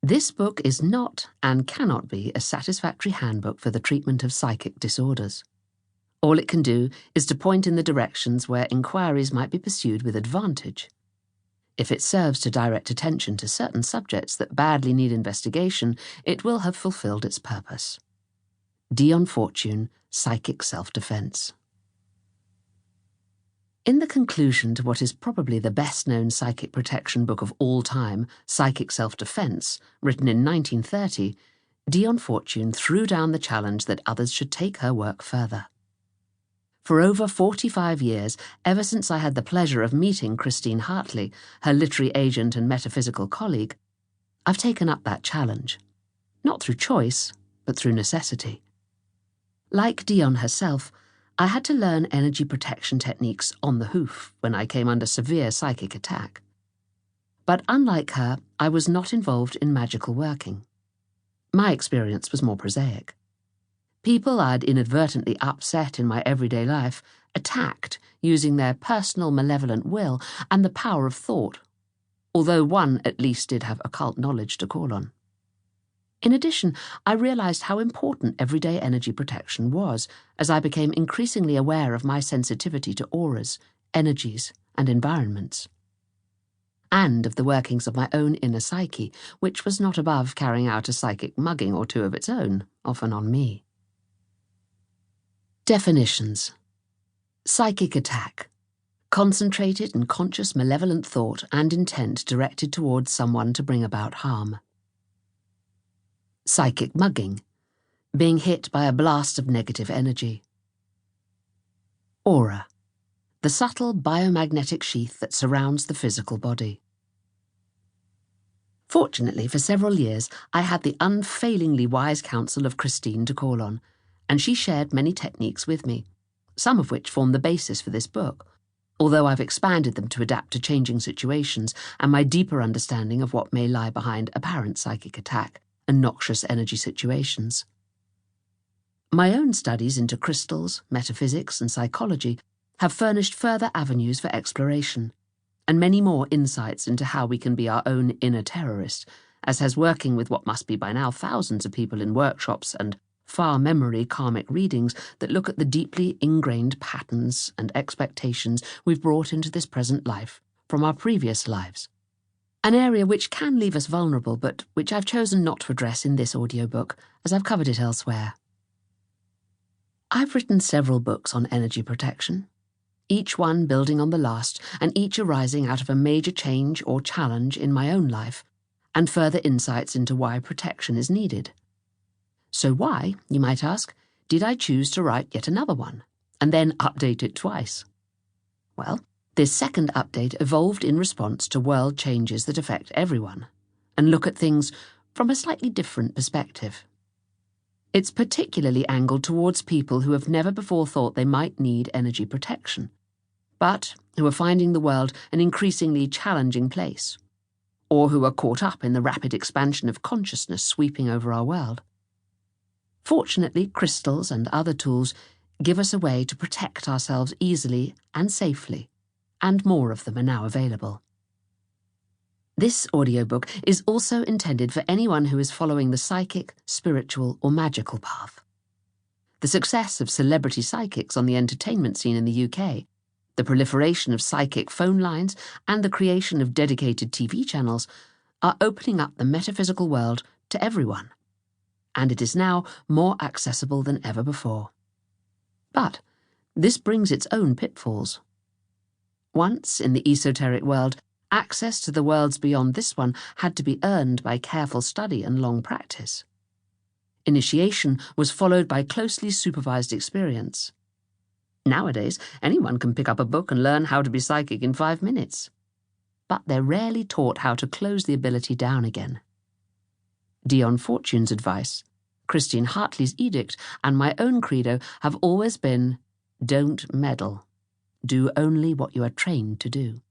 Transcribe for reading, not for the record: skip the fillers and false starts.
This book is not and cannot be a satisfactory handbook for the treatment of psychic disorders. All it can do is to point in the directions where inquiries might be pursued with advantage. If it serves to direct attention to certain subjects that badly need investigation, it will have fulfilled its purpose. Dion Fortune, Psychic Self-Defense. In the conclusion to what is probably the best-known psychic protection book of all time, Psychic Self-Defense, written in 1930, Dion Fortune threw down the challenge that others should take her work further. For over 45 years, ever since I had the pleasure of meeting Christine Hartley, her literary agent and metaphysical colleague, I've taken up that challenge. Not through choice, but through necessity. Like Dion herself, I had to learn energy protection techniques on the hoof when I came under severe psychic attack. But unlike her, I was not involved in magical working. My experience was more prosaic. People I'd inadvertently upset in my everyday life attacked using their personal malevolent will and the power of thought, although one at least did have occult knowledge to call on. In addition, I realized how important everyday energy protection was as I became increasingly aware of my sensitivity to auras, energies, and environments, and of the workings of my own inner psyche, which was not above carrying out a psychic mugging or two of its own, often on me. Definitions. Psychic attack. Concentrated and conscious malevolent thought and intent directed towards someone to bring about harm. Psychic mugging. Being hit by a blast of negative energy. Aura. The subtle biomagnetic sheath that surrounds the physical body. Fortunately, for several years, I had the unfailingly wise counsel of Christine to call on, and she shared many techniques with me, some of which form the basis for this book, although I've expanded them to adapt to changing situations and my deeper understanding of what may lie behind apparent psychic attack and noxious energy situations. My own studies into crystals, metaphysics, and psychology have furnished further avenues for exploration, and many more insights into how we can be our own inner terrorist, as has working with what must be by now thousands of people in workshops and far-memory karmic readings that look at the deeply ingrained patterns and expectations we've brought into this present life from our previous lives. An area which can leave us vulnerable, but which I've chosen not to address in this audiobook, as I've covered it elsewhere. I've written several books on energy protection, each one building on the last, and each arising out of a major change or challenge in my own life, and further insights into why protection is needed. So why, you might ask, did I choose to write yet another one, and then update it twice? Well, this second update evolved in response to world changes that affect everyone, and look at things from a slightly different perspective. It's particularly angled towards people who have never before thought they might need energy protection, but who are finding the world an increasingly challenging place, or who are caught up in the rapid expansion of consciousness sweeping over our world. Fortunately, crystals and other tools give us a way to protect ourselves easily and safely, and more of them are now available. This audiobook is also intended for anyone who is following the psychic, spiritual, or magical path. The success of celebrity psychics on the entertainment scene in the UK, the proliferation of psychic phone lines, and the creation of dedicated TV channels are opening up the metaphysical world to everyone, and it is now more accessible than ever before. But this brings its own pitfalls. Once, in the esoteric world, access to the worlds beyond this one had to be earned by careful study and long practice. Initiation was followed by closely supervised experience. Nowadays, anyone can pick up a book and learn how to be psychic in 5 minutes. But they're rarely taught how to close the ability down again. Dion Fortune's advice, Christine Hartley's edict, and my own credo have always been, don't meddle. Do only what you are trained to do.